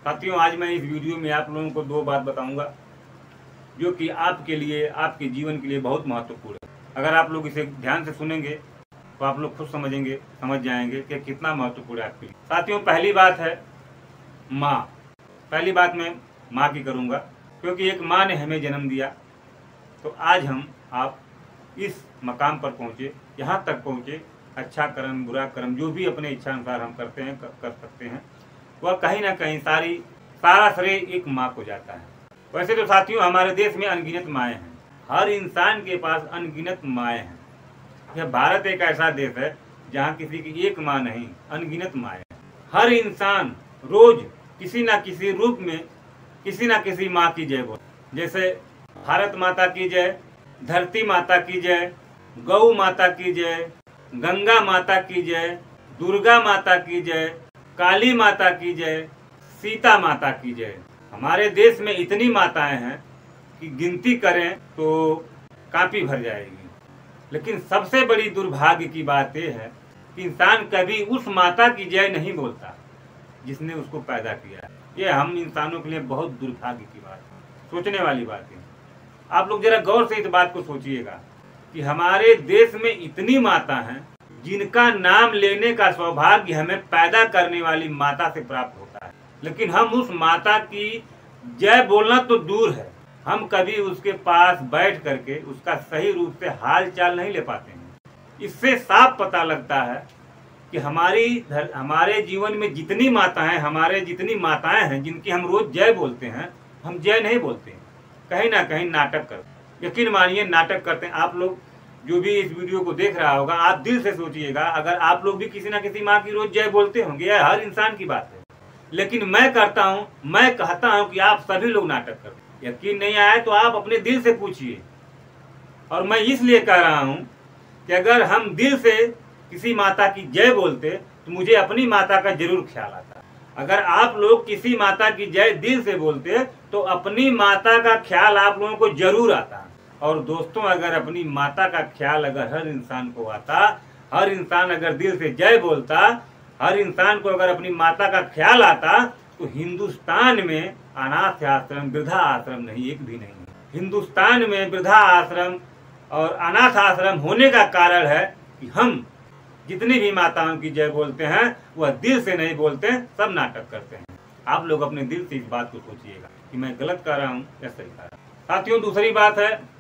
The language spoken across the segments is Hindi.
साथियों, आज मैं इस वीडियो में आप लोगों को दो बात बताऊंगा जो कि आपके लिए, आपके जीवन के लिए बहुत महत्वपूर्ण है। अगर आप लोग इसे ध्यान से सुनेंगे तो आप लोग खुद समझ जाएंगे कि कितना महत्वपूर्ण है आपके लिए। साथियों, पहली बात है माँ। पहली बात मैं माँ की करूँगा, क्योंकि एक माँ ने हमें जन्म दिया तो आज आप इस मकाम पर पहुँचे, यहाँ तक पहुँचे। अच्छा कर्म, बुरा कर्म, जो भी अपने इच्छा अनुसार हम करते हैं, कर सकते हैं, वह कहीं ना कहीं सारा श्रेय एक माँ को जाता है। वैसे तो साथियों, हमारे देश में अनगिनत माएँ हैं। हर इंसान के पास अनगिनत माएँ हैं। यह भारत एक ऐसा देश है जहाँ किसी की एक माँ नहीं, अनगिनत माएँ हैं। हर इंसान रोज किसी न किसी रूप में किसी न किसी माँ की जय बोल, जैसे भारत माता की जय, धरती माता की जय, गौ माता की जय, गंगा माता की जय, दुर्गा माता की जय, काली माता की जय, सीता माता की जय। हमारे देश में इतनी माताएं हैं कि गिनती करें तो काफी भर जाएगी। लेकिन सबसे बड़ी दुर्भाग्य की बात यह है कि इंसान कभी उस माता की जय नहीं बोलता जिसने उसको पैदा किया है। ये हम इंसानों के लिए बहुत दुर्भाग्य की बात है, सोचने वाली बात है। आप लोग जरा गौर से इस बात को सोचिएगा कि हमारे देश में इतनी माता हैं जिनका नाम लेने का सौभाग्य हमें पैदा करने वाली माता से प्राप्त होता है, लेकिन हम उस माता की जय बोलना तो दूर है, हम कभी उसके पास बैठ करके उसका सही रूप से हाल चाल नहीं ले पाते हैं। इससे साफ पता लगता है कि हमारे जीवन में जितनी माताएं हैं जिनकी हम रोज जय बोलते हैं, हम जय नहीं बोलते हैं, कहीं ना कहीं नाटक करते हैं। यकीन मानिए, नाटक करते हैं। आप लोग जो भी इस वीडियो को देख रहा होगा, आप दिल से सोचिएगा, अगर आप लोग भी किसी ना किसी माँ की रोज जय बोलते होंगे, यह हर इंसान की बात है। लेकिन मैं कहता हूँ कि आप सभी लोग नाटक करते हैं। यकीन नहीं आया तो आप अपने दिल से पूछिए। और मैं इसलिए कह रहा हूँ कि अगर हम दिल से किसी माता की जय बोलते तो मुझे अपनी माता का जरूर ख्याल आता। अगर आप लोग किसी माता की जय दिल से बोलते तो अपनी माता का ख्याल आप लोगों को जरूर आता। और दोस्तों, अगर अपनी माता का ख्याल अगर हर इंसान को आता, हर इंसान अगर दिल से जय बोलता, हर इंसान को अगर अपनी माता का ख्याल आता, तो हिंदुस्तान में अनाथ आश्रम, वृद्धा आश्रम नहीं, एक भी नहीं है। हिंदुस्तान में वृद्धा आश्रम और अनाथ आश्रम होने का कारण है कि हम जितनी भी माताओं की जय बोलते हैं वह दिल से नहीं बोलते, सब नाटक करते हैं। आप लोग अपने दिल से इस बात को सोचिएगा कि मैं गलत कर रहा हूँ या सही कर रहा हूँ। साथियों, दूसरी बात है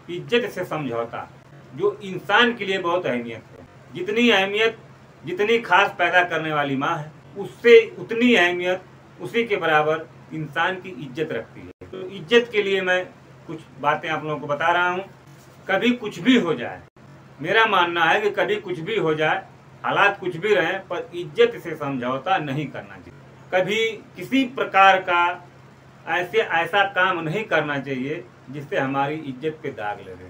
इज्जत से समझौता, जो इंसान के लिए बहुत अहमियत है। जितनी अहमियत, जितनी खास पैदा करने वाली माँ है, उससे उतनी अहमियत, उसी के बराबर इंसान की इज्जत रखती है। तो इज्जत के लिए मैं कुछ बातें आप लोगों को बता रहा हूँ। कभी कुछ भी हो जाए, मेरा मानना है कि कभी कुछ भी हो जाए, हालात कुछ भी रहें, पर इज्जत से समझौता नहीं करना चाहिए। कभी किसी प्रकार का ऐसा काम नहीं करना चाहिए जिससे हमारी इज्जत पे दाग लगे,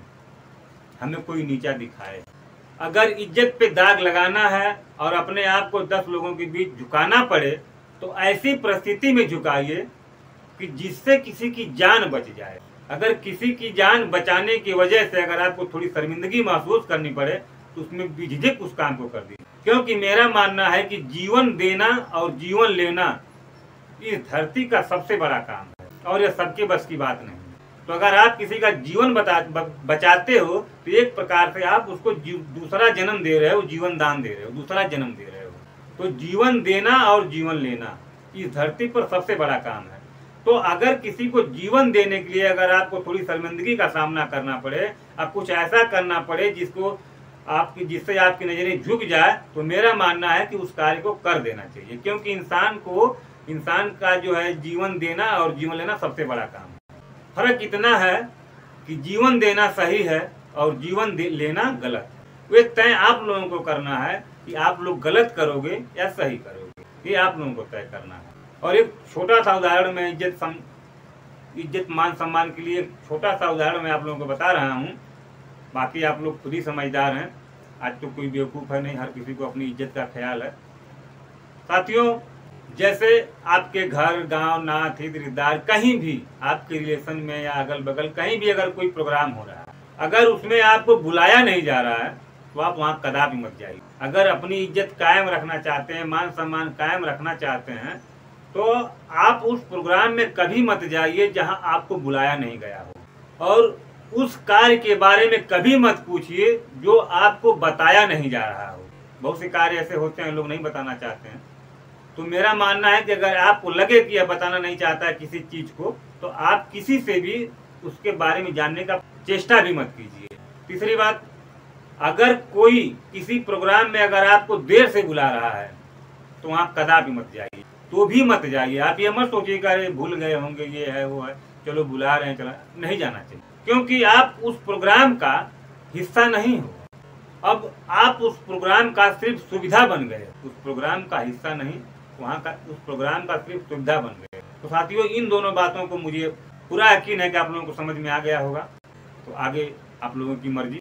हमें कोई नीचा दिखाए। अगर इज्जत पे दाग लगाना है और अपने आप को 10 लोगों के बीच झुकाना पड़े तो ऐसी परिस्थिति में झुकाइए कि जिससे किसी की जान बच जाए। अगर किसी की जान बचाने की वजह से अगर आपको थोड़ी शर्मिंदगी महसूस करनी पड़े तो उसमें बेझिझक उस काम को कर दीजिए, क्योंकि मेरा मानना है कि जीवन देना और जीवन लेना इस धरती का सबसे बड़ा काम है और यह सबके बस की बात नहीं है। तो अगर आप किसी का जीवन बचाते हो तो एक प्रकार से आप उसको दूसरा जन्म दे रहे हो, जीवन दान दे रहे हो, दूसरा जन्म दे रहे हो। तो जीवन देना और जीवन लेना इस धरती पर सबसे बड़ा काम है। तो अगर किसी को जीवन देने के लिए अगर आपको थोड़ी शर्मिंदगी का सामना करना पड़े, अब कुछ ऐसा करना पड़े जिससे आपकी नजरें झुक जाए, तो मेरा मानना है कि उस कार्य को कर देना चाहिए, क्योंकि इंसान का जो है जीवन देना और जीवन लेना सबसे बड़ा काम है। फर्क इतना है कि जीवन देना सही है और जीवन लेना गलत है। वे तय आप लोगों को करना है कि आप लोग गलत करोगे या सही करोगे, ये आप लोगों को तय करना है। और एक छोटा सा उदाहरण मैं इज्जत मान सम्मान के लिए छोटा सा उदाहरण मैं आप लोगों को बता रहा हूँ। बाकी आप लोग खुद ही समझदार हैं, आज तो कोई बेवकूफ़ है नहीं, हर किसी को अपनी इज्जत का ख्याल है। साथियों, जैसे आपके घर, गांव, नात, हित, रिश्तेदार, कहीं भी आपके रिलेशन में या अगल बगल कहीं भी अगर कोई प्रोग्राम हो रहा है, अगर उसमें आपको बुलाया नहीं जा रहा है तो आप वहाँ कदापि मत जाइए। अगर अपनी इज्जत कायम रखना चाहते हैं, मान सम्मान कायम रखना चाहते हैं, तो आप उस प्रोग्राम में कभी मत जाइए जहां आपको बुलाया नहीं गया हो, और उस कार्य के बारे में कभी मत पूछिए जो आपको बताया नहीं जा रहा हो। बहुत से कार्य ऐसे होते हैं लोग नहीं बताना चाहते हैं। तो मेरा मानना है कि अगर आपको लगे कि यह बताना नहीं चाहता है किसी चीज को, तो आप किसी से भी उसके बारे में जानने का चेष्टा भी मत कीजिए। तीसरी बात, अगर कोई किसी प्रोग्राम में अगर आपको देर से बुला रहा है तो वहाँ कदापि मत जाइए, तो भी मत जाइए। आप ये मत सोचिए कि अरे भूल गए होंगे, ये है वो है, चलो बुला रहे हैं, चला नहीं जाना चाहिए, क्योंकि आप उस प्रोग्राम का हिस्सा नहीं हो। अब आप उस प्रोग्राम का सिर्फ सुविधा बन गए, उस प्रोग्राम का हिस्सा नहीं, वहाँ का उस प्रोग्राम का सिर्फ सुविधा बन गए। तो साथियों, इन दोनों बातों को मुझे पूरा यकीन है कि आप लोगों को समझ में आ गया होगा। तो आगे आप लोगों की मर्जी।